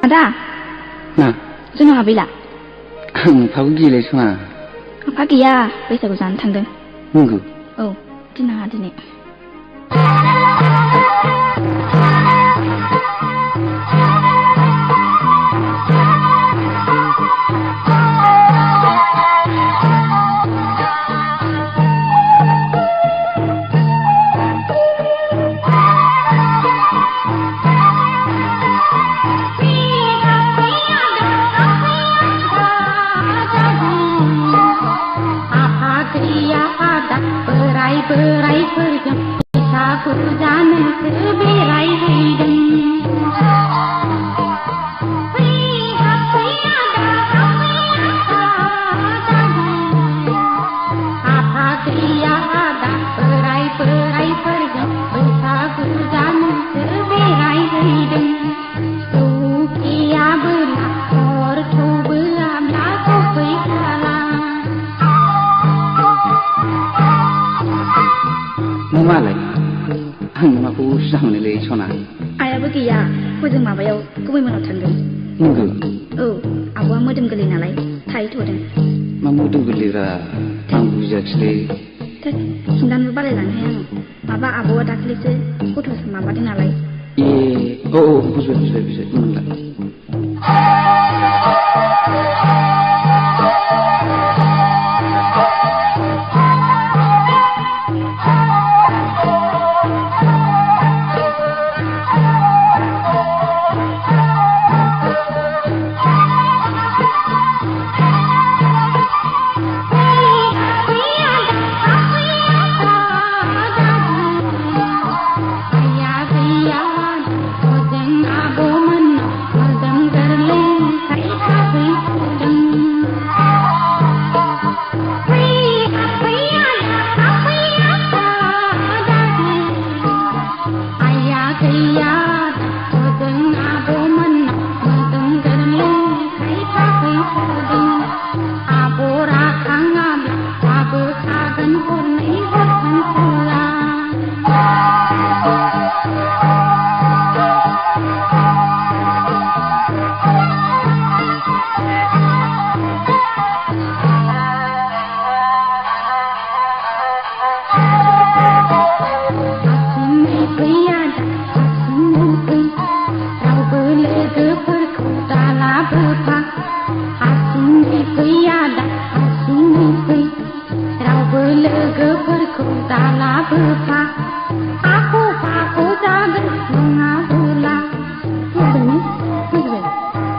Ada? Nah. Jangan habislah. Aku gila semua. Apa kia? Bisa aku jangan tanggung. Nunggu. Oh, jangan ada ni. Berai perjam bisa kurjana seberai hidung. Apa dia ada berai perjam bisa kurjana seberai hidung. Sukia belakor coba belakor berkala. Malay, aku sang nilai cona. Ayah bagi ya, kau jangan apa yau, kau memang tanggung. Nunggu. Oh, aku amat menggelin alai, thai tu deng. Mamu tu gelira, aku jadi. Tak, sundan berbalik lang yang, maba abu ada kelise, kau tu sama maba deng alai. Oh, bisa, nunggu.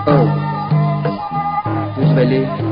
Oh, terus balik.